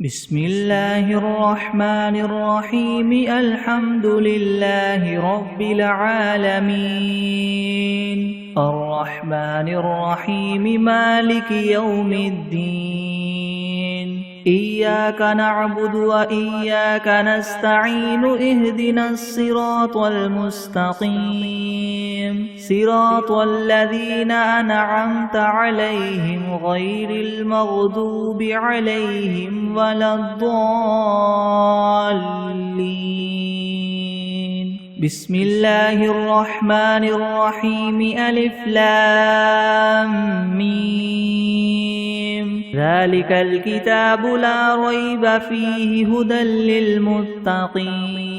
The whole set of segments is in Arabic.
بسم الله الرحمن الرحيم الحمد لله رب العالمين الرحمن الرحيم مالك يوم الدين إياك نعبد وإياك نستعين اهدنا الصراط المستقيم صراط الذين أنعمت عليهم غير المغضوب عليهم ولا الضالين بسم الله الرحمن الرحيم ألف لام ميم ذلك الكتاب لا ريب فيه هدى للمتقين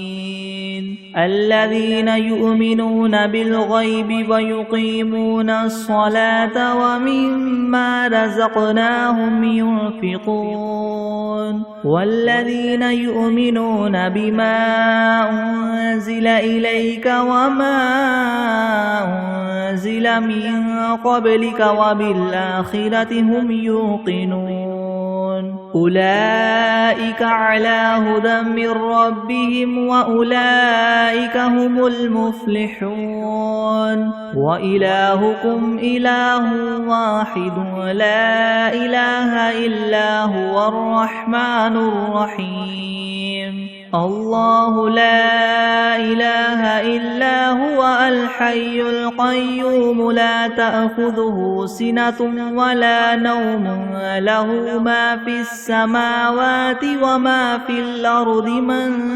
الذين يؤمنون بالغيب ويقيمون الصلاة ومما رزقناهم ينفقون والذين يؤمنون بما أنزل إليك وما أنزل من قبلك وبالآخرة هم يوقنون أولئك على هدى من ربهم وأولئك هم المفلحون وإلهكم إله واحد لا إله إلا هو الرحمن الرحيم الله لا إله إلا هو الحي القيوم لا تأخذه سنة ولا نوم له ما في السماوات وما في الأرض من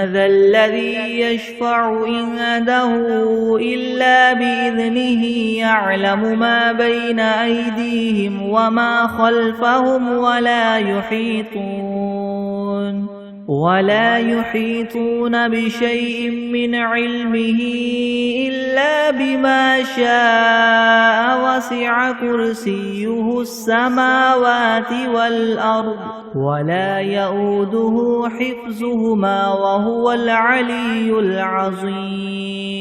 ذا الذي يشفع عنده إلا بإذنه يعلم ما بين أيديهم وما خلفهم ولا يحيطون بشيء من علمه إلا بما شاء وسع كرسيه السماوات والأرض ولا يؤوده حفظهما وهو العلي العظيم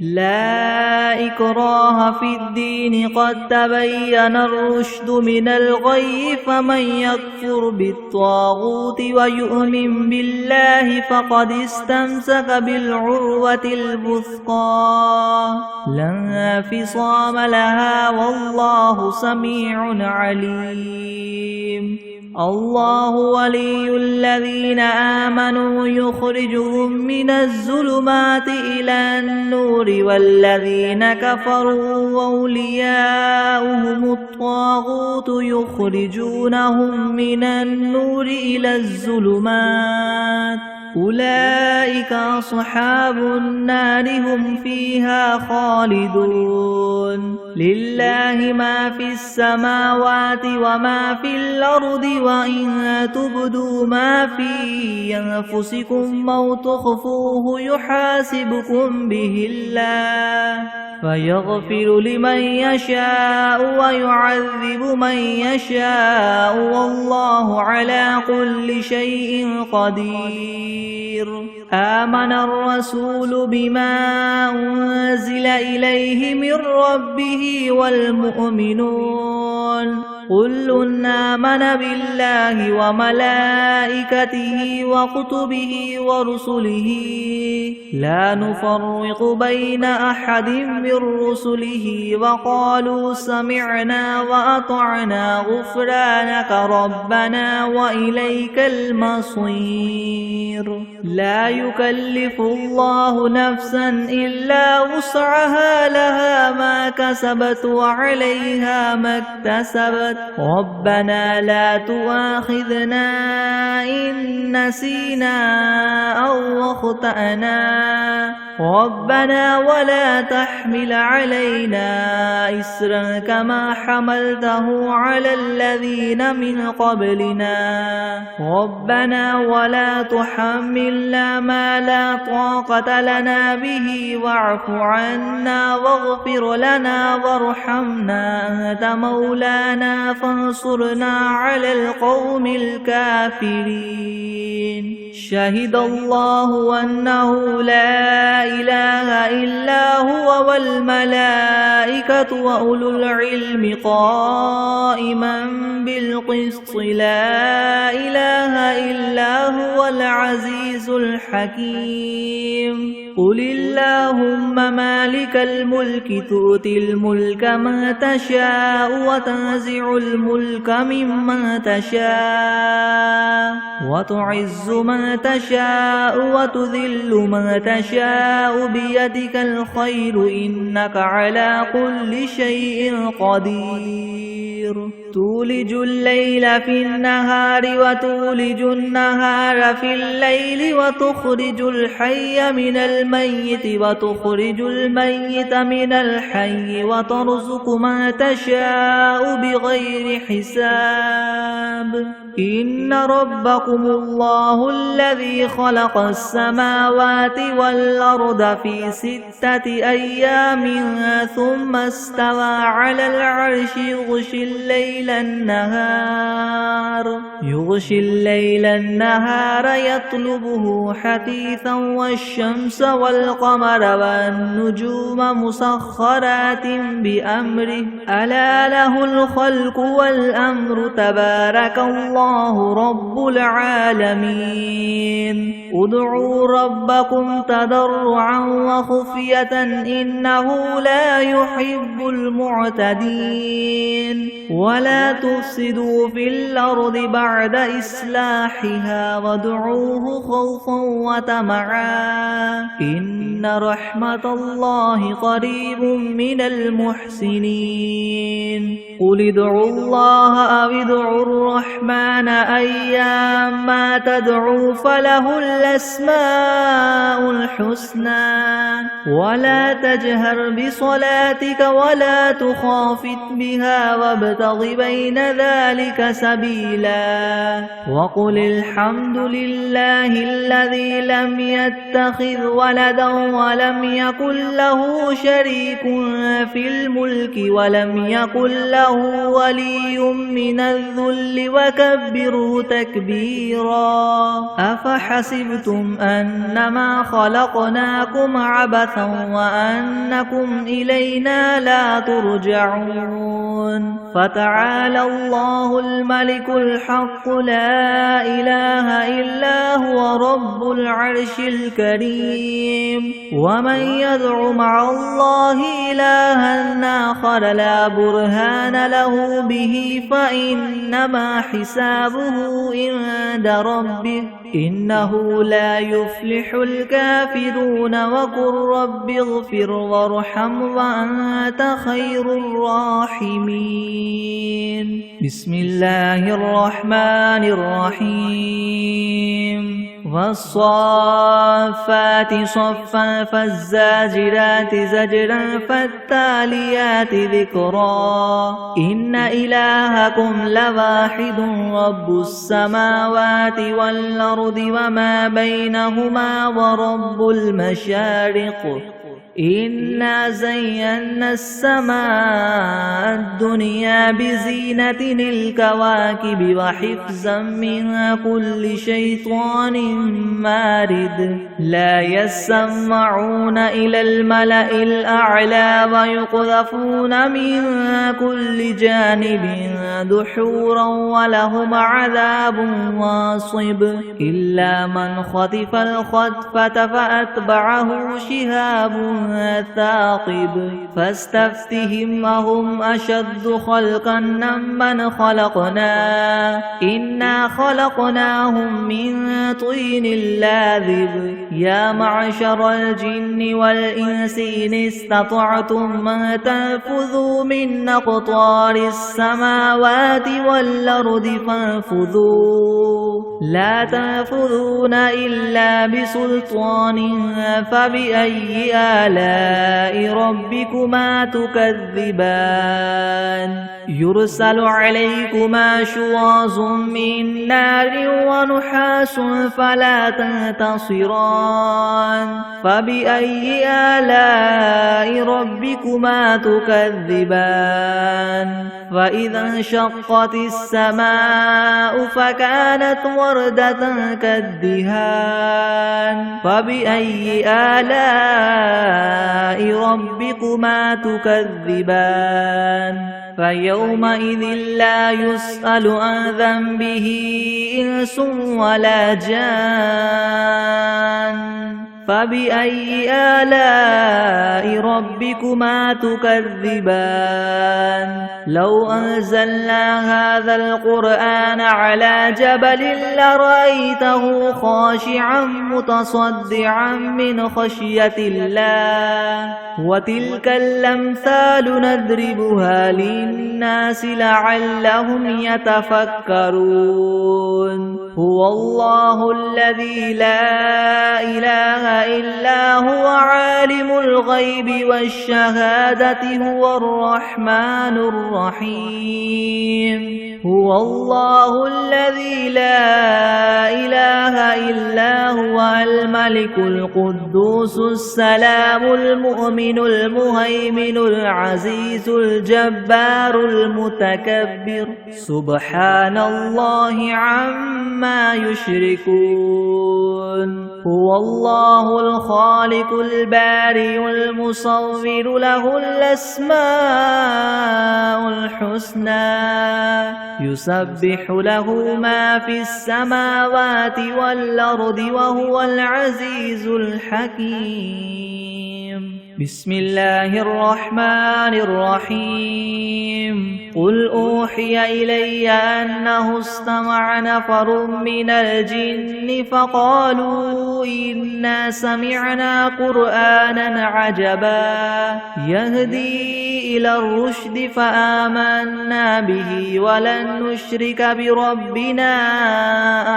لا إكراه في الدين قد تبين الرشد من الغي فمن يكفر بالطاغوت ويؤمن بالله فقد استمسك بالعروة الوثقى لا انفصام لها والله سميع عليم الله ولي الذين آمنوا يخرجهم من الظلمات إلى النور والذين كفروا أولياؤهم الطاغوت يخرجونهم من النور إلى الظلمات أولئك أصحاب النار هم فيها خالدون لله ما في السماوات وما في الأرض وإن تبدوا ما في أنفسكم أو تخفوه يحاسبكم به الله فيغفر لمن يشاء ويعذب من يشاء والله على كل شيء قدير آمن الرسول بما أنزل إليه من ربه والمؤمنون كل آمن بالله وملائكته وكتبه ورسله لا نفرق بين أحد من رسله وقالوا سمعنا وأطعنا غفرانك ربنا وإليك المصير لا يكلف الله نفسا إلا وسعها لها ما كسبت وعليها ما اكتسبت ربنا لا تؤاخذنا إن نسينا أو أخطأنا ربنا ولا تحمل علينا إسرا كما حملته على الذين من قبلنا ربنا ولا تحملنا ما لا طاقة لنا به واعف عنا واغفر لنا وارحمنا أنت مولانا فانصرنا على القوم الكافرين شهد الله أنه لا إله إلا هو والملائكة وأولو العلم قائما بالقسط لا إله إلا هو العزيز الحكيم قل اللهم مالك الملك تؤتي الملك من تشاء وتنزع الملك ممن تشاء وتعز من تشاء وتذل من تشاء بيدك الخير إنك على كل شيء قدير تولج الليل في النهار وتولج النهار في الليل وتخرج الحي من الميت وتخرج الميت من الحي وترزق من تشاء بغير حساب إن ربكم الله الذي خلق السماوات والأرض في 6 أيام ثم استوى على العرش يغشي الليل النهار يطلبه حثيثا والشمس والقمر والنجوم مسخرات بأمره ألا له الخلق والأمر تبارك الله رب العالمين ادعوا ربكم تضرعا وخفية إنه لا يحب المعتدين ولا تفسدوا في الأرض بعد إصلاحها وادعوه خوفا وطمعا إن رحمة الله قريب من المحسنين قل ادعوا الله أو ادعوا الرحمن أيما تدعوا فله الأسماء الحسنى ولا تجهر بصلاتك ولا تخافت بها وابتغ بين ذلك سبيلا وقل الحمد لله الذي لم يتخذ ولدا ولم يكن له شريك في الملك ولم يكن له ولي من الذل وكبره تكبيرا أفحسبتم أنما خلقناكم عبثا وأنكم إلينا لا ترجعون فتعالى الله الملك الحق لا إله إلا هو رب العرش الكريم ومن يدع مع الله إلها آخر لا برهان له به فإنما حسابه عند ربه إنه لا يفلح الكافرون وقل رب اغفر وارحم وأنت خير الراحمين بسم الله الرحمن الرحيم والصافات صفا فالزاجرات زجرا فالتاليات ذكرا إن إلهكم لواحد رب السماوات والأرض وما بينهما ورب المشارق إنا زينا السماء الدنيا بزينة الكواكب وحفظا من كل شيطان مارد لا يسمعون إلى الملأ الأعلى ويقذفون من كل جانب دحورا ولهم عذاب واصب إلا من خطف الخطفة فأتبعه شهاب ثاقب فاستفتهم أهم أشد خلقا ممن خلقنا إنا خلقناهم من طين لاذب يا معشر الجن والإنس إن استطعتم أن تنفذوا من أقطار السماوات والأرض فانفذوا لا تنفذون إلا بسلطان فبأي آلاء ربكما تكذبان يرسل عليكما شواظ من نار ونحاس فلا تنتصران فبأي آلاء ربكما تكذبان فإذا انشقت السماء فكانت وردة كالدهان فبأي آلاء ربكما تكذبان فيومئذ لا يسأل عن ذنبه إنس ولا جان فبأي آلاء ربكما تكذبان لو أنزلنا هذا القرآن على جبل لرأيته خاشعا متصدعا من خشية الله وتلك الأمثال نضربها للناس لعلهم يتفكرون هو الله الذي لا إله إلا هو عالم الغيب والشهادة هو الرحمن الرحيم هو الله الذي لا إله إلا هو الملك القدوس السلام المؤمن المهيمن العزيز الجبار المتكبر سبحان الله عما يشركون هو الله الخالق البارئ المصور له الأسماء الحسنى يسبح له ما في السماوات والأرض وهو العزيز الحكيم بسم الله الرحمن الرحيم قل أوحي إلي أنه استمع نفر من الجن فقالوا إنا سمعنا قرآنا عجبا يهدي إلى الرشد فآمنا به ولن نشرك بربنا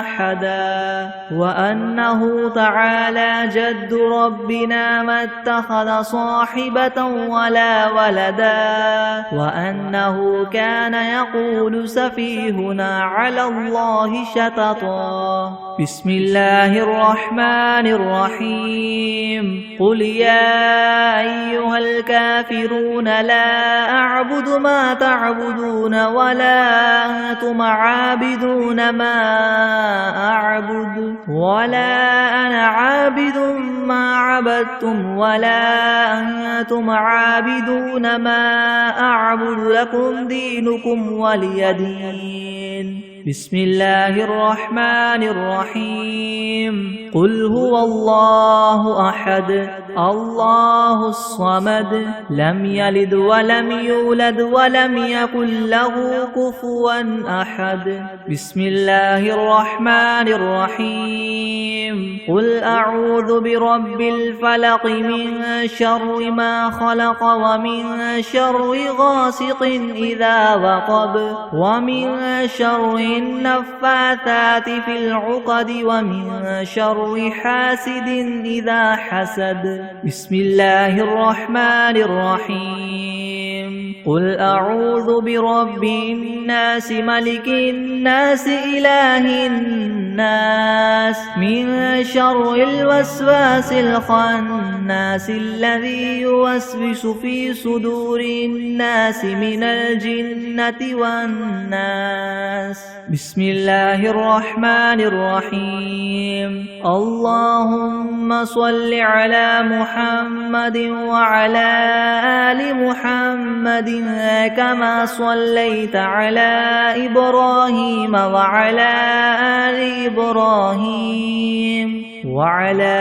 أحدا وأنه تعالى جد ربنا ما اتخذ صاحبة ولا ولدا وأنه كان يقول سفيهنا على الله شططا بسم الله الرحمن الرحيم قل يا أيها الكافرون لا أعبد ما تعبدون ولا أنتم عابدون ما أعبد ولا أنا عابد ما عبدتم ولا أنتم عابدون ما أعبد لكم دينكم ولي دين بسم الله الرحمن الرحيم قل هو الله أحد الله الصمد لم يلد ولم يولد ولم يكن له كفوا أحد بسم الله الرحمن الرحيم قل أعوذ برب الفلق من شر ما خلق ومن شر غاسق إذا وقب ومن شر النفاثات في العقد ومن شر حاسد إذا حسد بسم الله الرحمن الرحيم قل أعوذ برب الناس ملك الناس إله الناس من شر الوسواس الخناس الذي يوسوس في صدور الناس من الجنة والناس بسم الله الرحمن الرحيم اللهم صل على محمد وعلى آل محمد كما صليت على إبراهيم وعلى آل إبراهيم وعلى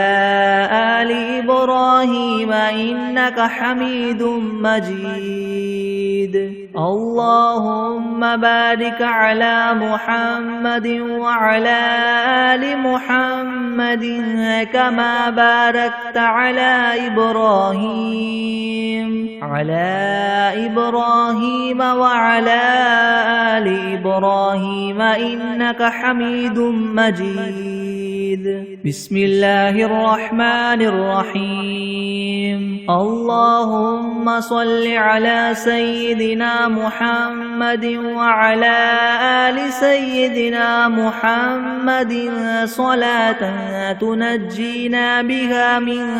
آل إبراهيم إنك حميد مجيد اللهم بارك على محمد وعلى آل محمد كما باركت على إبراهيم وعلى آل إبراهيم إنك حميد مجيد بسم الله الرحمن الرحيم اللهم صل على سيدنا محمد وعلى آل سيدنا محمد صلاة تنجينا بها من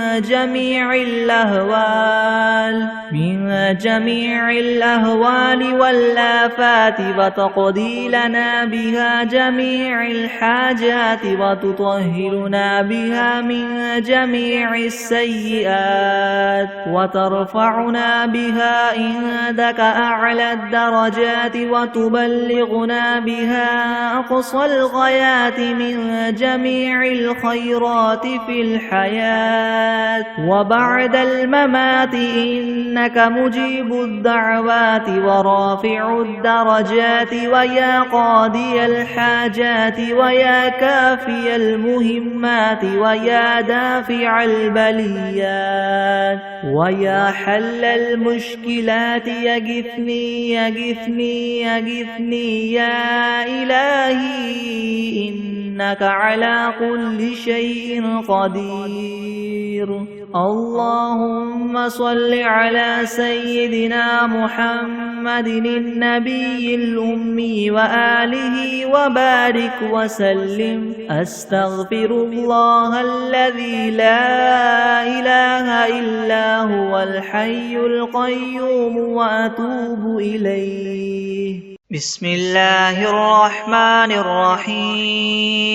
جميع الأهوال والآفات وتقضي لنا بها جميع الحاجات وتطهرنا بها من جميع السيئات وترفعنا بها عندك أعلى الدرجات وتبلغنا بها أقصى الغايات من جميع الخيرات في الحياة وبعد الممات إنك مجيب الدعوات ورافع الدرجات ويا قاضي الحاجات ويا كافي المهمات ويا دافع البليات ويا حل المشكلات يغثني يغثني يغثني يا إلهي إنك على كل شيء قدير اللهم صل على سيدنا محمد النبي الأمي وآله وبارك وسلم أستغفر الله الذي لا إله إلا هو الحي القيوم وأتوب إليه بسم الله الرحمن الرحيم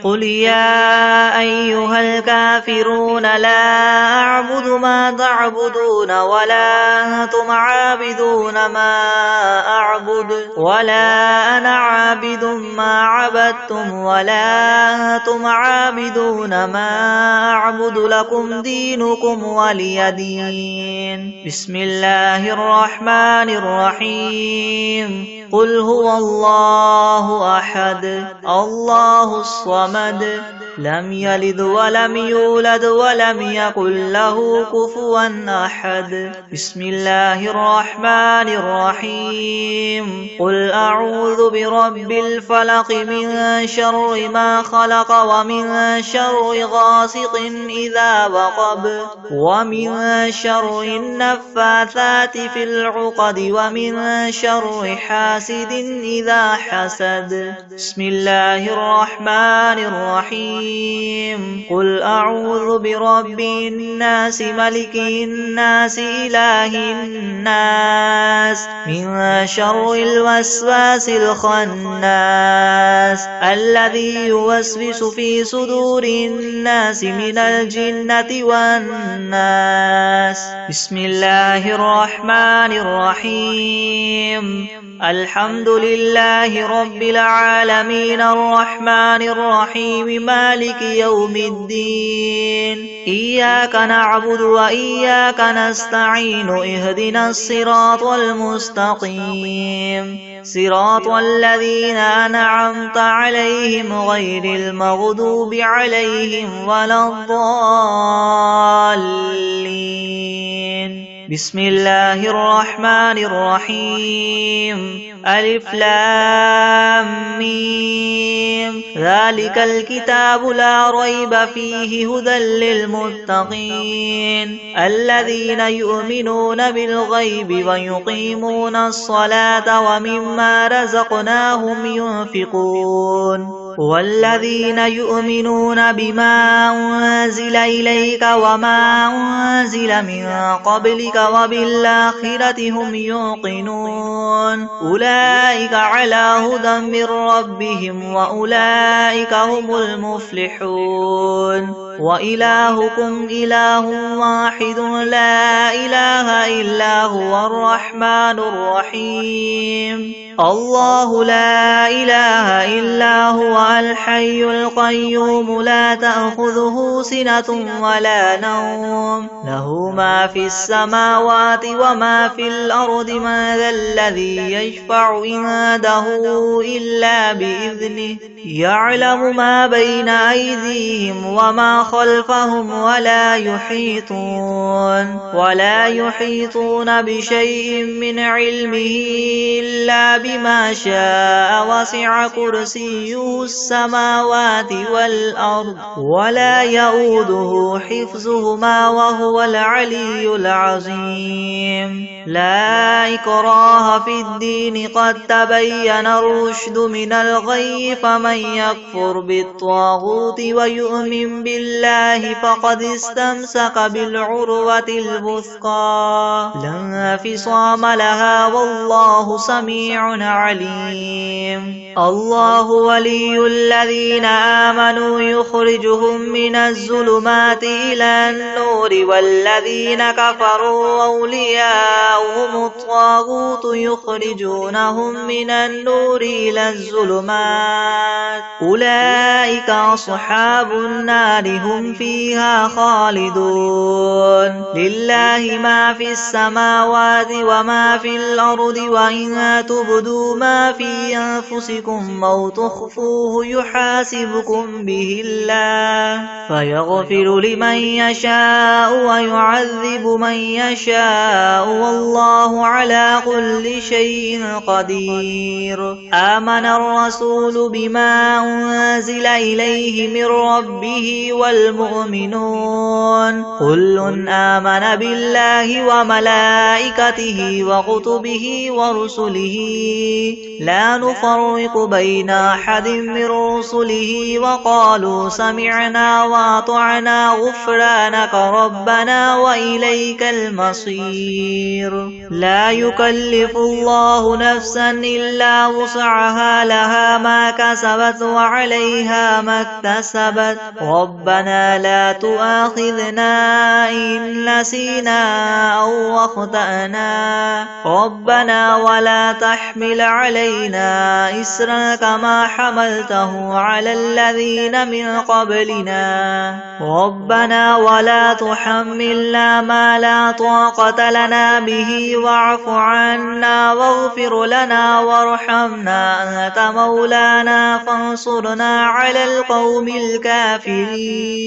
قل يا أيها الكافرون لا أعبد ما تعبدون ولا أنتم عابدون ما أعبد ولا أنا عابد ما عبدتم ولا أنتم عابدون ما أعبد لكم دينكم ولي دين بسم الله الرحمن الرحيم قل هو الله أحد الله الصمد لم يلد ولم يولد ولم يكن له كفوا أحد بسم الله الرحمن الرحيم قل أعوذ برب الفلق من شر ما خلق ومن شر غاسق إذا وقب ومن شر النفاثات في العقد ومن شر حاسد إذا حسد بسم الله الرحمن الرحيم قل أعوذ برب الناس ملك الناس إله الناس من شر الوسواس الخناس الذي يوسوس في صدور الناس من الجنة والناس بسم الله الرحمن الرحيم الحمد لله رب العالمين الرحمن الرحيم مالك يوم الدين إياك نعبد وإياك نستعين اهدنا الصراط المستقيم صراط الذين أنعمت عليهم غير المغضوب عليهم ولا الضالين بسم الله الرحمن الرحيم ألف لام ميم ذلك الكتاب لا ريب فيه هدى للمتقين الذين يؤمنون بالغيب ويقيمون الصلاة ومما رزقناهم ينفقون والذين يؤمنون بما أنزل إليك وما أنزل من قبلك وبالآخرة هم يوقنون أولئك على هدى من ربهم وأولئك هم المفلحون وإلهكم إله واحد لا إله إلا هو الرحمن الرحيم الله لا إله إلا هو الحي القيوم لا تأخذه سنة ولا نوم له ما في السماوات وما في الأرض من ذا الذي يشفع عنده إلا بإذنه يعلم ما بين أيديهم وما خلفهم ولا يحيطون بشيء من علمه إلا بما شاء وسع كرسيه السماوات والأرض ولا يؤوده حفظهما وهو العلي العظيم لا إكراه في الدين قد تبين الرشد من الغي فمن يكفر بالطاغوت ويؤمن بالله فقد استمسك بالعروة الوثقى لا انفصام لها والله سميع عليم الله ولي الذين آمنوا يخرجهم من الظلمات إلى النور والذين كفروا أولياؤهم الطاغوت يخرجونهم من النور إلى الظلمات أولئك أصحاب النار هم فيها خالدون لله ما في السماوات وما في الأرض وإن تبدوا ما في أنفسكم أو تخفوه يحاسبكم به الله فيغفر لمن يشاء ويعذب من يشاء والله على كل شيء قدير آمن الرسول بما أنزل إليه من ربه والمؤمنون كل آمن بالله وملائكته وكتبه ورسله لا نفرق بين أحد من رسله وقالوا سمعنا وأطعنا غفرانك ربنا وإليك المصير لا يكلف الله نفسا إلا وسعها لها ما كسبت وعليها ما اكتسبت ربنا لا تؤاخذنا إن نسينا أو أخطأنا ربنا ولا تحمل علينا إسرا كما حملته على الذين من قبلنا ربنا ولا تحملنا ما لا طاقة لنا به واعف عنا واغفر لنا وارحمنا أنت مولانا فانصرنا على القوم الكافرين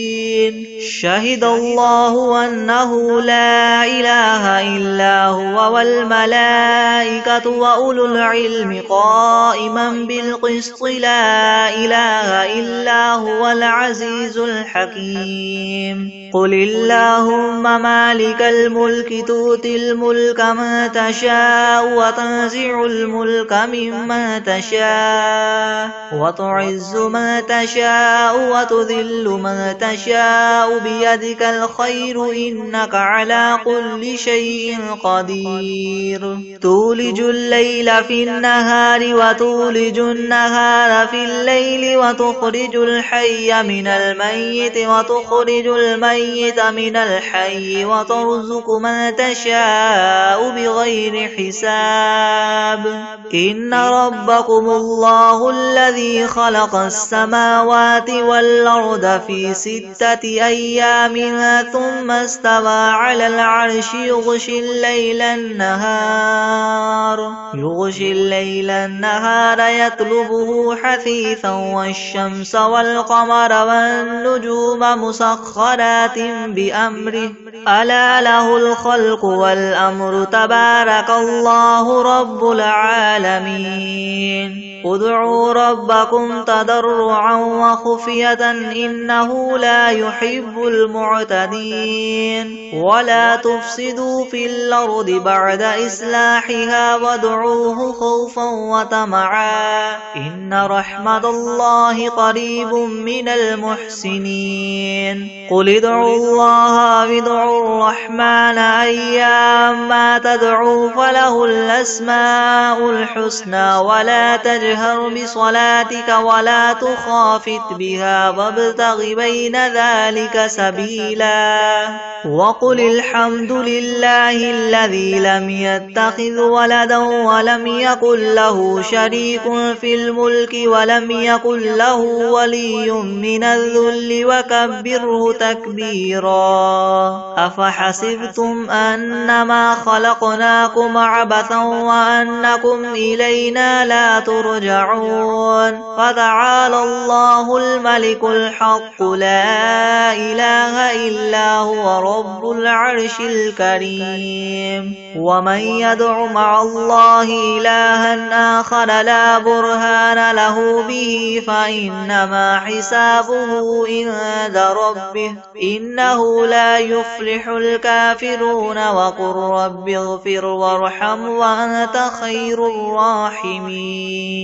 شهد الله أنه لا إله إلا هو والملائكة وأولو العلم قائما بالقسط لا إله إلا هو العزيز الحكيم قل اللهم مالك الملك تؤتي الملك من تشاء وتنزع الملك ممن تشاء وتعز من تشاء وتذل من تشاء بيدك الخير إنك على كل شيء قدير تولج الليل في النهار وتولج النهار في الليل وتخرج الحي من الميت وتخرج الميت من الحي وترزق من تشاء بغير حساب إن ربكم الله الذي خلق السماوات والأرض في 6 أيام ثم استوى على العرش يغشي الليل النهار يطلبه حثيثا والشمس والقمر والنجوم مسخرات بأمره ألا له الخلق والأمر تبارك الله رب العالمين ادعوا ربكم تضرعا وخفية إنه لا يحب المعتدين ولا تفسدوا في الأرض بعد إصلاحها وادعوه خوفا وطمعا إن رحمة الله قريب من المحسنين قل ادعوا الله وادعوا الرحمن أيما تدعوا فله الأسماء الحسنى ولا تجهر بصلاتك ولا تخافت بها وابتغ بين ذلك سبيلا وقل الحمد لله الذي لم يتخذ ولدا ولم يكن له شريك في الملك ولم يكن له ولي من الذل وكبره تكبيرا أفحسبتم أنما خلقناكم عبثا وأنكم إلينا لا ترجعون فتعالى الله الملك الحق لا إله إلا هو رب العرش الكريم ومن يدع مع الله إلها آخر لا برهان له به فإنما حسابه عند ربه إنه لا يفلح الكافرون وقل رب اغفر وارحم وأنت خير الراحمين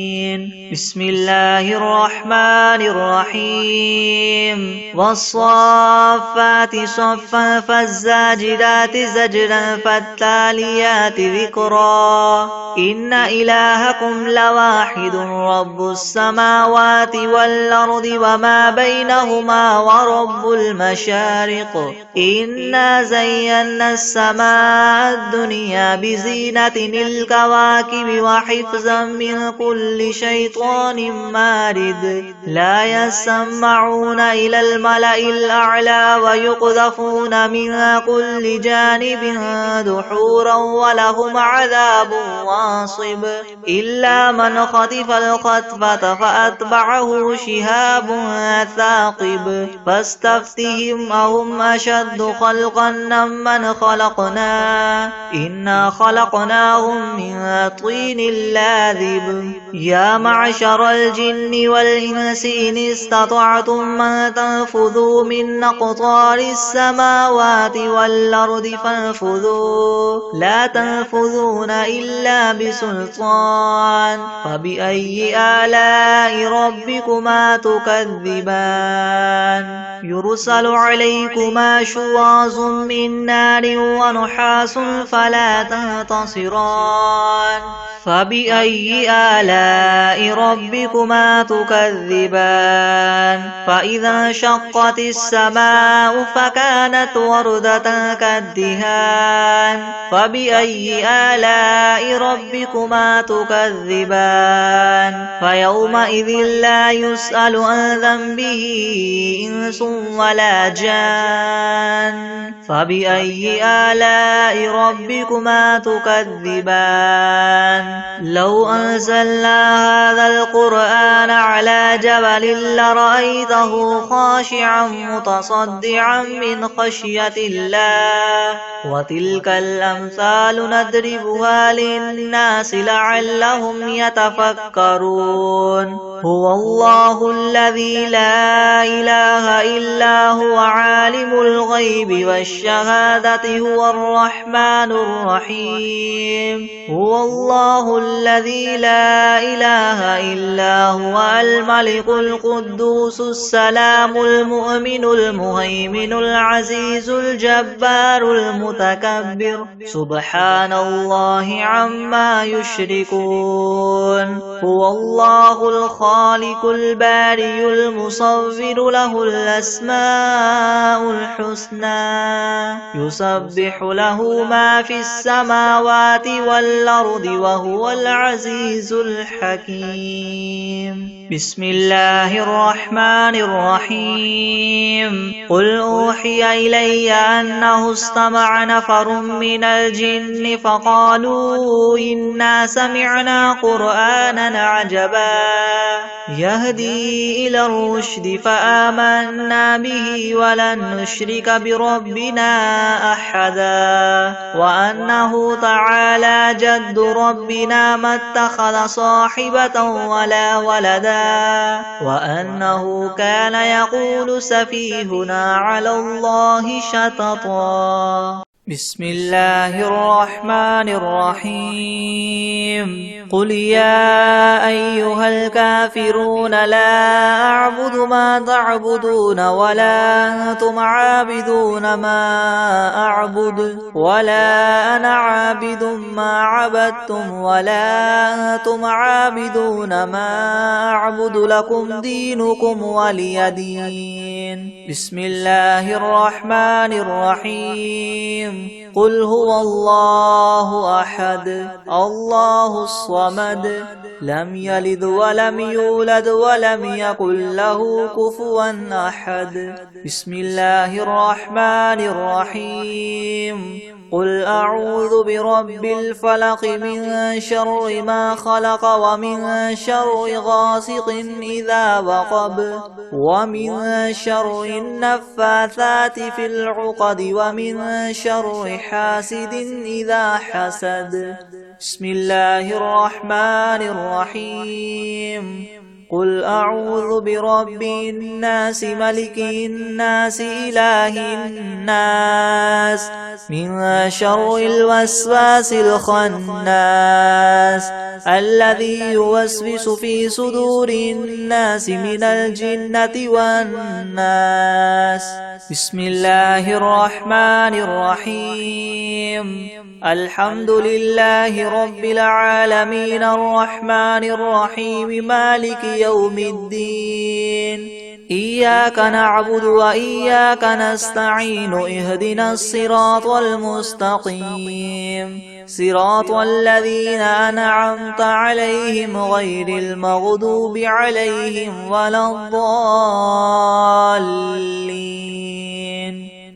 بسم الله الرحمن الرحيم والصافات صفا فالزاجرات زجرا فالتاليات ذكرا إن إلهكم لواحد رب السماوات والأرض وما بينهما ورب المشارق إنا زينا السماء الدنيا بزينة الكواكب وحفظا من كل شيطان مارد لا يسمعون إلى الملأ الأعلى ويقذفون من كل جانب دحورا ولهم عذاب واصب إلا من خطف الخطفة فأتبعه شهاب ثاقب فاستفتهم أهم أشد خلقا ممن خلقنا إنا خلقناهم من طين لاذب يا معشر الجن والإنس إن استطعتم أن تنفذوا من أقطار السماوات والأرض فانفذوا لا تنفذون إلا بسلطان فبأي آلاء ربكما تكذبان يرسل عليكما شواظ من نار ونحاس فلا تنتصران فبأي آلاء ربكما تكذبان فإذا انشقت السماء فكانت وردة كالدهان فبأي آلاء ربكما تكذبان فيومئذ لا يسأل عن ذنبه إنس ولا جان فبأي آلاء ربكما تكذبان لو أنزلنا هذا القرآن على جبل لرأيته خاشعا متصدعا من خشية الله وتلك الأمثال نضربها للناس لعلهم يتفكرون هو الله الذي لا إله إلا هو عالم الغيب والشهادة هو الرحمن الرحيم هو الله الذي لا إله إلا هو الملك القدوس السلام المؤمن المهيمن العزيز الجبار المتكبر سبحان الله عما يشركون هو الله الخالق البارئ المصور له الأسماء الحسنى يسبح له ما في السماوات والأرض وهو العزيز الحكيم بسم الله الرحمن الرحيم قل أوحي إلي أنه استمع نفر من الجن فقالوا إنا سمعنا قرآنا عجبا يهدي إلى الرشد فآمنا به ولن نشرك بربنا أحدا وأنه تعالى جد ربنا ما اتخذ صاحبة ولا ولدا وأنه كان يقول سفيهنا على الله شططا بسم الله الرحمن الرحيم قل يا أيها الكافرون لا أعبد ما تعبدون ولا أنتم عابدون ما أعبد ولا أنا عابد ما عبدتم ولا أنتم عابدون ما أعبد لكم دينكم ولي دين بسم الله الرحمن الرحيم قل هو الله أحد الله الصمد لم يلد ولم يولد ولم يكن له كفوا أحد. بسم الله الرحمن الرحيم. قل أعوذ برب الفلق من شر ما خلق ومن شر غاسق إذا وقب ومن شر النفاثات في العقد ومن شر حاسد إذا حسد. بسم الله الرحمن الرحيم. قل أعوذ برب الناس ملك الناس إله الناس من شر الوسواس الخناس الذي يوسوس في صدور الناس من الجنة والناس. بسم الله الرحمن الرحيم. الحمد لله رب العالمين الرحمن الرحيم مالك يوم الدين. إياك نعبد وإياك نستعين اهدنا الصراط المستقيم صراط الذين أنعمت عليهم غير المغضوب عليهم ولا الضالين.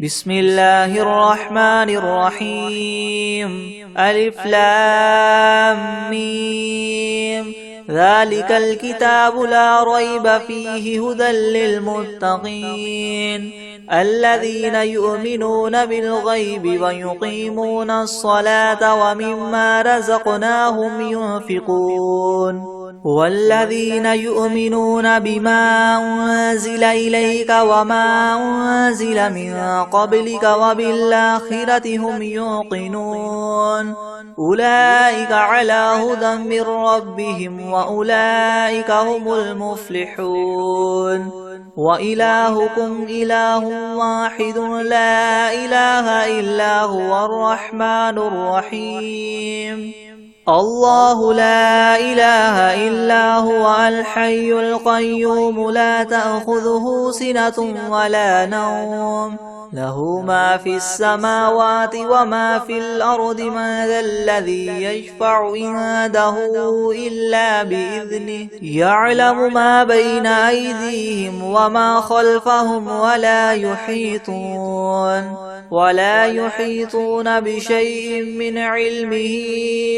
بسم الله الرحمن الرحيم. ألف لام ميم. ذلك الكتاب لا ريب فيه هدى للمتقين الذين يؤمنون بالغيب ويقيمون الصلاة ومما رزقناهم ينفقون والذين يؤمنون بما أنزل إليك وما أنزل من قبلك وبالآخرة هم يوقنون أولئك على هدى من ربهم وأولئك هم المفلحون. وإلهكم إله واحد لا إله إلا هو الرحمن الرحيم. الله لا إله إلا هو الحي القيوم لا تأخذه سنة ولا نوم له ما في السماوات وما في الأرض من ذا الذي يشفع عنده إلا بإذنه يعلم ما بين أيديهم وما خلفهم ولا يحيطون بشيء من علمه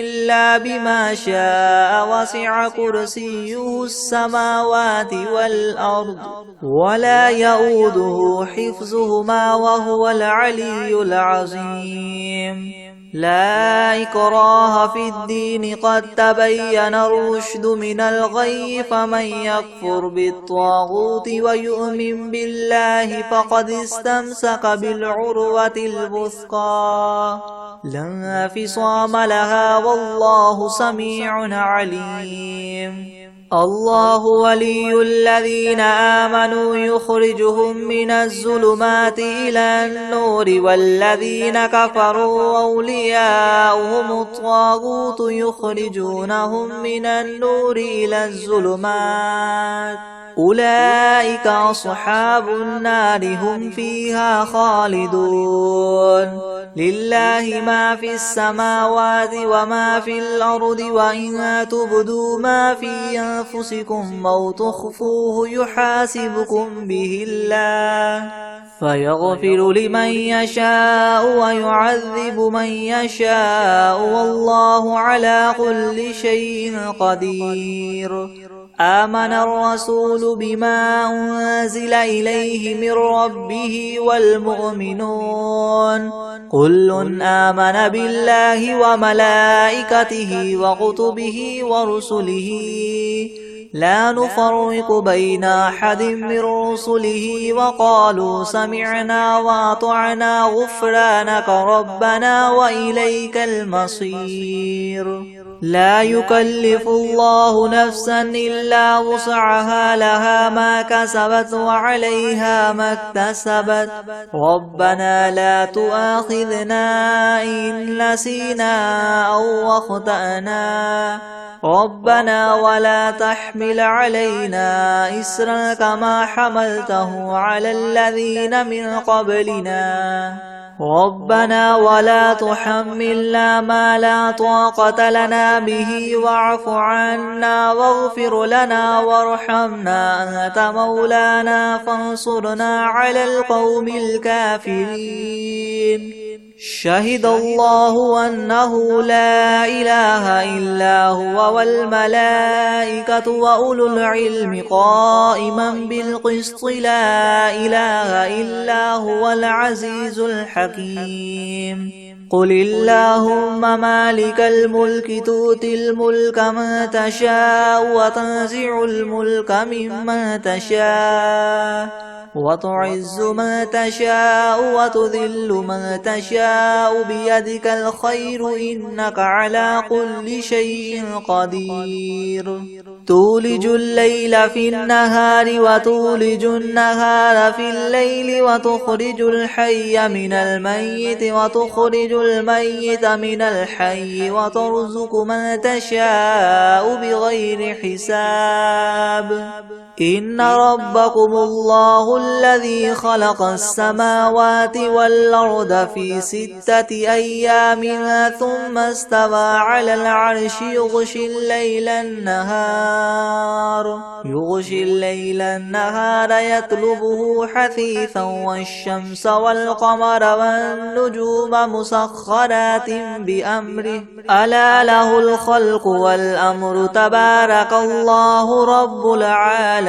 إلا بما شاء وسع كرسيه السماوات والأرض ولا يؤوده حفظهما وهو العلي العظيم. لا إكراه في الدين قد تبين الرشد من الغي فمن يكفر بالطاغوت ويؤمن بالله فقد استمسك بالعروة الوثقى لا انفصام لها والله سميع عليم. الله ولي الذين آمنوا يخرجهم من الظلمات إلى النور والذين كفروا أولياؤهم الطاغوت يخرجونهم من النور إلى الظلمات أولئك أصحاب النار هم فيها خالدون. لله ما في السماوات وما في الأرض وإن تبدوا ما في أنفسكم أو تخفوه يحاسبكم به الله فيغفر لمن يشاء ويعذب من يشاء والله على كل شيء قدير. آمن الرسول بما أنزل إليه من ربه والمؤمنون كل آمن بالله وملائكته وكتبه ورسله لا نفرق بين أحد من رسله وقالوا سمعنا وأطعنا غفرانك ربنا وإليك المصير. لا يكلف الله نفسا إلا وسعها لها ما كسبت وعليها ما اكتسبت ربنا لا تؤاخذنا إن نسينا أو أخطأنا ربنا ولا تحمل علينا إسرا كما حملته على الذين من قبلنا ربنا ولا تحملنا ما لا طاقة لنا به واعف عنا واغفر لنا وارحمنا أنت مولانا فانصرنا على القوم الكافرين. شهد الله أنه لا إله إلا هو والملائكة وأولو العلم قائما بالقسط لا إله إلا هو العزيز الحكيم. قل اللهم مالك الملك تؤتي الملك من تشاء وتنزع الملك ممن تشاء وتعز من تشاء وتذل من تشاء بيدك الخير إنك على كل شيء قدير. تولج الليل في النهار وتولج النهار في الليل وتخرج الحي من الميت وتخرج الميت من الحي وترزق من تشاء بغير حساب. إن ربكم الله الذي خلق السماوات والأرض في 6 أيام ثم استوى على العرش يغشي الليل النهار يطلبه حثيثا والشمس والقمر والنجوم مسخرات بأمره ألا له الخلق والأمر تبارك الله رب العالمين.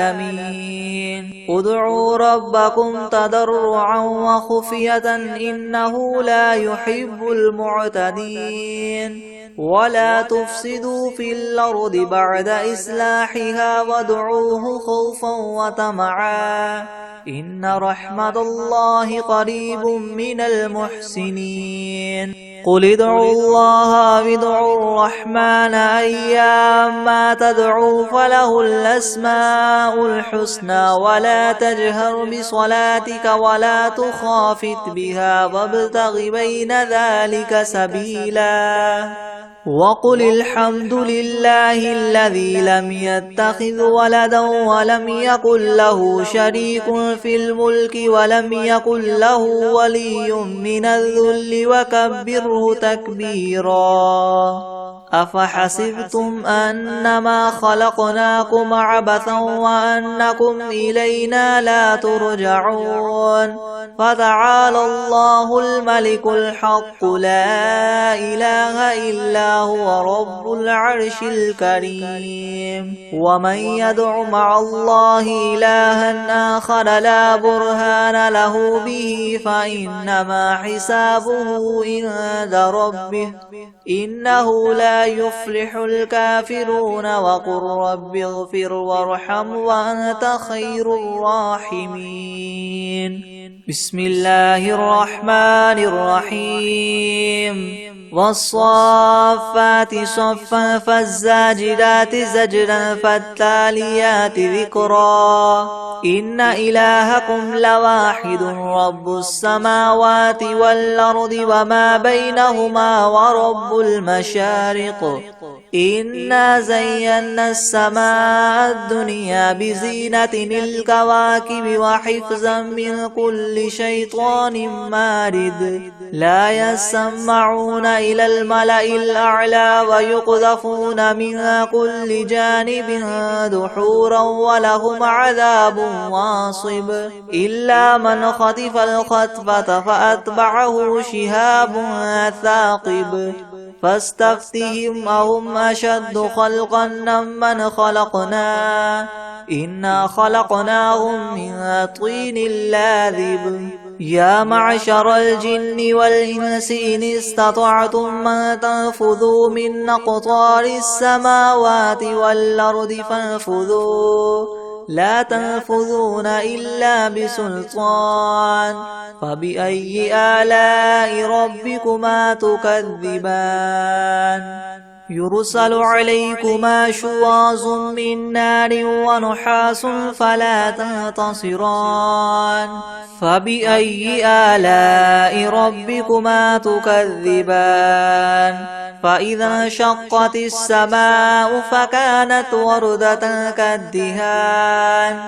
ادعوا ربكم تضرعا وخفية إنه لا يحب المعتدين. ولا تفسدوا في الأرض بعد إصلاحها وادعوه خوفا وطمعا إن رحمة الله قريب من المحسنين. قل ادعوا الله وادعوا الرحمن أيما تدعوا فله الأسماء الحسنى ولا تجهر بصلاتك ولا تخافت بها وابتغ بين ذلك سبيلا. وقل الحمد لله الذي لم يتخذ ولدا ولم يكن له شريك في الملك ولم يكن له ولي من الذل وكبره تكبيرا. أفحسبتم أنما خلقناكم عبثا وأنكم إلينا لا ترجعون. فتعالى الله الملك الحق لا إله إلا هو رب العرش الكريم. ومن يدع مع الله إلها آخر لا برهان له به فإنما حسابه عند ربه إنه لا يفلح الكافرون. وقل رب اغفر وارحم وأنت خير الراحمين. بسم الله الرحمن الرحيم. والصافات صفا فالزاجرات زجرا فالتاليات ذكرا. إن إلهكم لواحد رب السماوات والأرض وما بينهما ورب المشارق. إنا زينا السماء الدنيا بزينة الكواكب وحفظا من كل شيطان مارد. لا يسمعون إلى الملأ الأعلى ويقذفون من كل جانب دحورا ولهم عذاب واصب. إلا من خطف الخطفة فأتبعه شهاب ثاقب. فاستفتهم أهم أشد خلقا ممن خلقنا إنا خلقناهم من طين لاذب. يا معشر الجن والإنس إن استطعتم أن تنفذوا من أقطار السماوات والأرض فانفذوا لا تنفذون إلا بسلطان. فبأي آلاء ربكما تكذبان. يرسل عليكما شواظ من نار ونحاس فلا تنتصران. فبأي آلاء ربكما تكذبان. فإذا انشقت السماء فكانت وردة كالدهان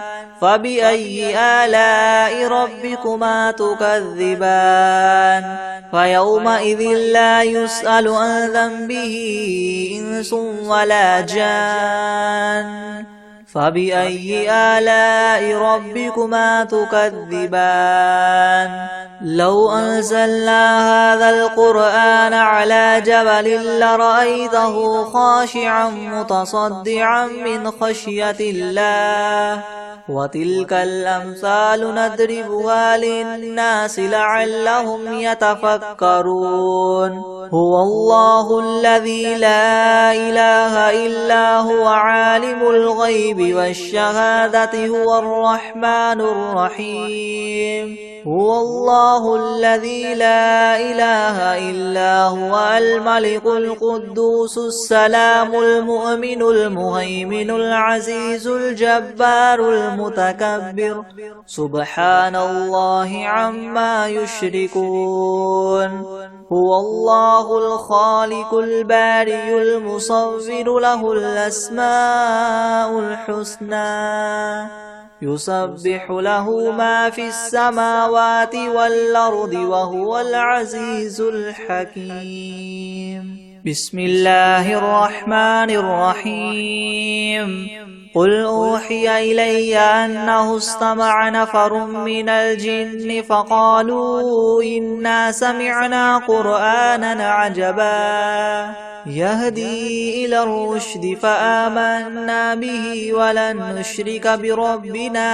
فبأي آلاء ربكما تكذبان فيومئذ لا يسأل عن ذنبه إنس ولا جان فبأي آلاء ربكما تكذبان لو أنزلنا هذا القرآن على جبل لرأيته خاشعا متصدعا من خشية الله وتلك الأمثال نضربها للناس لعلهم يتفكرون هو الله الذي لا إله إلا هو عالم الغيب والشهادة هو الرحمن الرحيم هو الله الذي لا إله إلا هو الملك القدوس السلام المؤمن المهيمن العزيز الجبار المتكبر سبحان الله عما يشركون هو الله الخالق البارئ المصور له الأسماء الحسنى يسبح له ما في السماوات والأرض وهو العزيز الحكيم بسم الله الرحمن الرحيم قل أوحي إلي أنه استمع نفر من الجن فقالوا إنا سمعنا قرآنا عجبا يهدي إلى الرشد فآمنا به ولن نشرك بربنا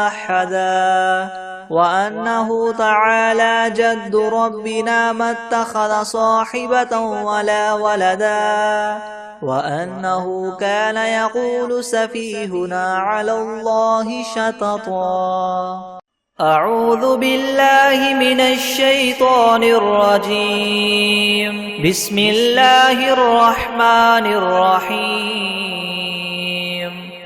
أحدا وأنه تعالى جد ربنا ما اتخذ صاحبة ولا ولدا وأنه كان يقول سفيهنا على الله شططا أعوذ بالله من الشيطان الرجيم بسم الله الرحمن الرحيم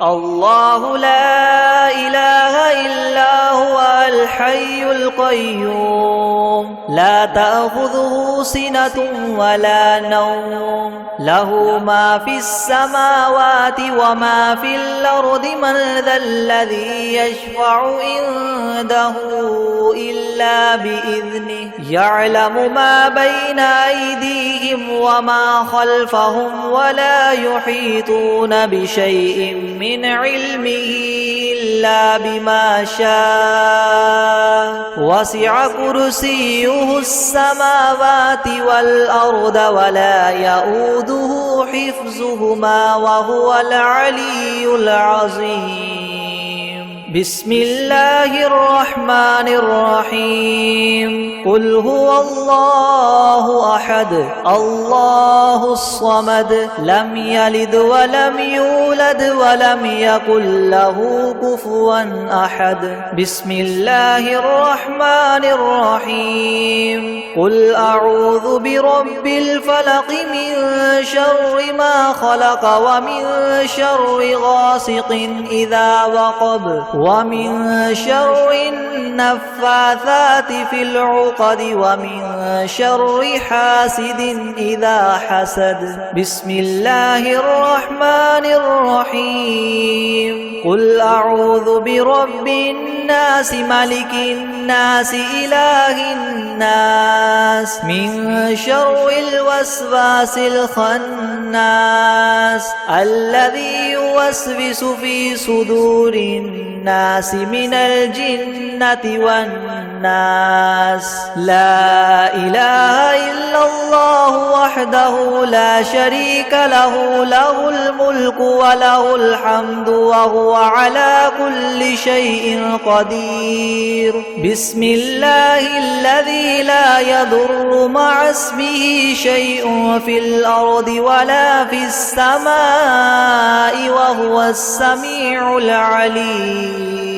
الله لا إله إلا هو الحي القيوم لا تأخذه سنة ولا نوم له ما في السماوات وما في الأرض من ذا الذي يشفع عنده إلا بإذنه يعلم ما بين أيديهم وما خلفهم ولا يحيطون بشيء من علمه إلا بما شاء وسع كرسيه السماوات والأرض ولا يؤوده حفظهما وهو العلي العظيم بسم الله الرحمن الرحيم قل هو الله أحد الله الصمد لم يلد ولم يولد ولم يكن له كفوا أحد بسم الله الرحمن الرحيم قل أعوذ برب الفلق من شر ما خلق ومن شر غاسق إذا وقب ومن شر النفاثات في العقد ومن شر حاسد إذا حسد بسم الله الرحمن الرحيم قل أعوذ برب الناس ملك الناس إله الناس من شر الوسواس الخناس الذي يوسوس في صدور الناس من الجنة والناس لا إله إلا الله وحده لا شريك له له الملك وله الحمد وهو على كل شيء قدير بسم الله الذي لا يضر مع اسمه شيء في الأرض ولا في السماء وهو السميع العليم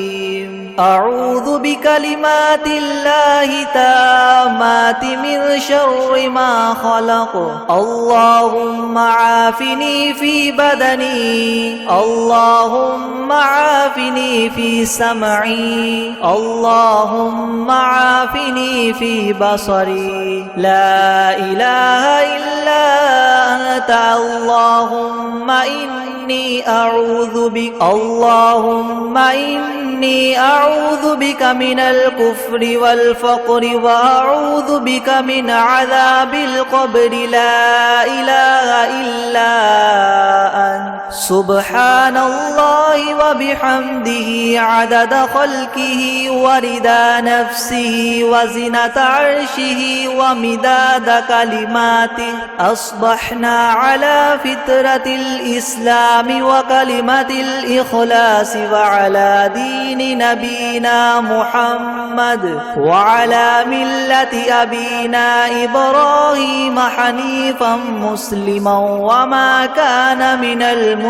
أعوذ بكلمات الله تامات من شر ما خلق اللهم عافني في بدني اللهم عافني في سمعي اللهم عافني في بصري لا إله إلا أنت اللهم إني أعوذ بك من الكفر والفقر وأعوذ بك من عذاب القبر لا إله إلا أنت سبحان الله وبحمده عدد خلقه ورضا نفسه وزنة عرشه ومداد كلماته أصبحنا على فطرة الإسلام وكلمة الإخلاص وعلى دين نبينا محمد وعلى ملة أبينا إبراهيم حنيفا مسلما وما كان من المشركين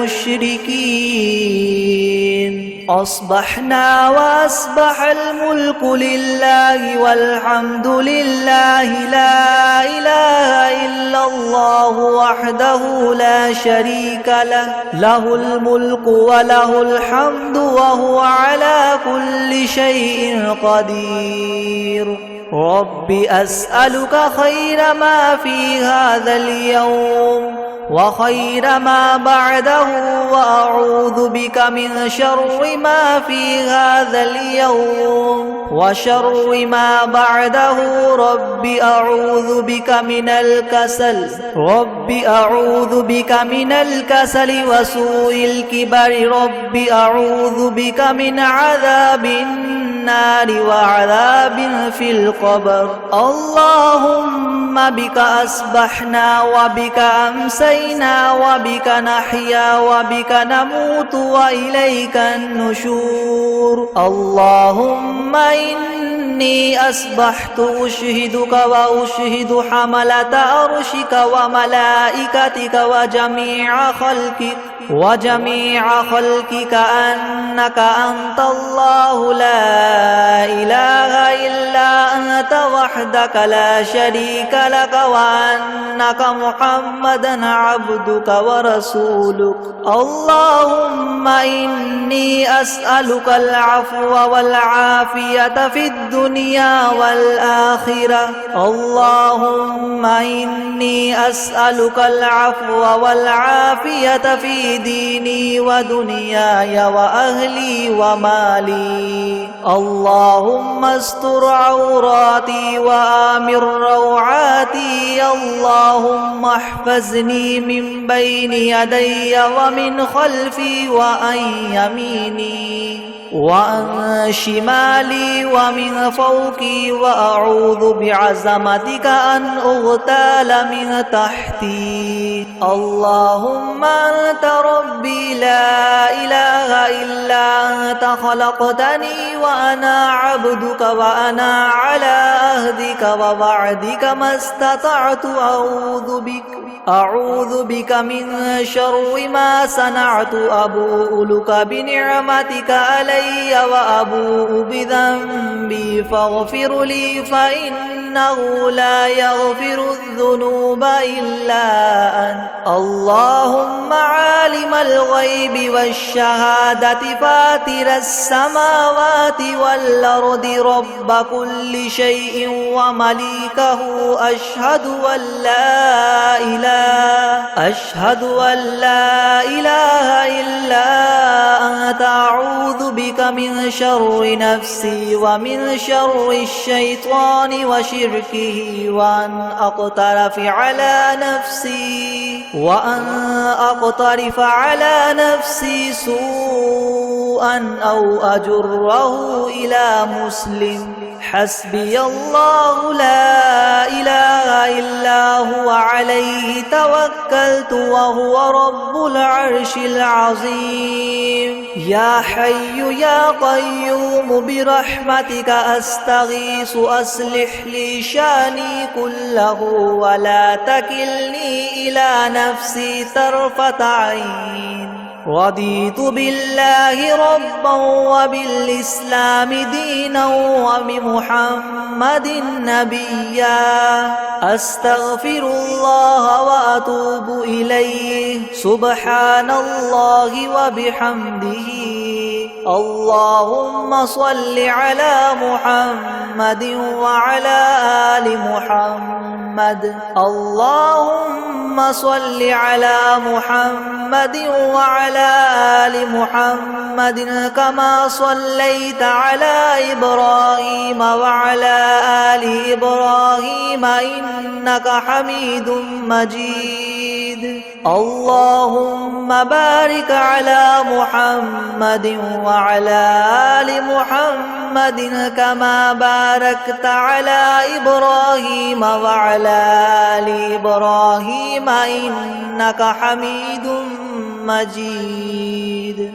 أصبحنا وأصبح الملك لله والحمد لله لا إله إلا الله وحده لا شريك له له الملك وله الحمد وهو على كل شيء قدير رب أسألك خير ما في هذا اليوم وخير ما بعده وأعوذ بك من شر ما في هذا اليوم وشر ما بعده رب أعوذ بك من الكسل وسوء الكبر رب أعوذ بك من عذاب النار وعذاب في القبر اللهم بك أصبحنا وبك أمسينا وبك نحيا وبك نموت وإليك النشور اللهم إني أصبحت أشهدك وأشهد حملة عرشك وملائكتك وجميع خلقك أنك أنت الله لا إله إلا أنت وحدك لا شريك لك وأنك محمدا عبدك ورسولك اللهم إني أسألك العفو والعافية في الدنيا والآخرة اللهم إني أسألك العفو والعافية في ديني ودنياي وأهلي ومالي اللهم استر عوراتي وآمن روعاتي اللهم احفظني من بين يدي ومن خلفي وعن يميني وعن شمالي ومن فوقي وأعوذ بعظمتك أن أغتال من تحتي اللهم أنت ربي لا إله إلا أنت خلقتني وأنا عبدك وأنا على عهدك ووعدك ما استطعت أعوذ بك من شر ما صنعت أبوء لك بنعمتك علي وأبوء بذنبي فاغفر لي فإنه لا يغفر الذنوب إلا أنت اللهم عالم الغيب والشهادة فاتر السماوات والأرض رب كل شيء ومليكه أشهد أن لا إله إلا أنت أعوذ بك من شر نفسي ومن شر الشيطان وشركه وأن أقترف على نفسي سوءا أو أجره إلى مسلم حسبي الله لا إله إلا هو عليه توكلت وهو رب العرش العظيم يا حي يا قيوم برحمتك أستغيث أصلح لي شاني كله ولا تكلني إلى نفسي طرفة عين رضيت بالله ربا وبالإسلام دينا وبمحمد نبيا أستغفر الله وأتوب إليه سبحان الله وبحمده اللهم صل على محمد وعلى آل محمد. اللهم صل على محمد وعلى آل محمد كما صليت على إبراهيم وعلى آل إبراهيم إنك حميد مجيد. اللهم بارك على محمد وعلى آل محمد كما باركت على إبراهيم وعلى آل إبراهيم إنك حميد مجيد.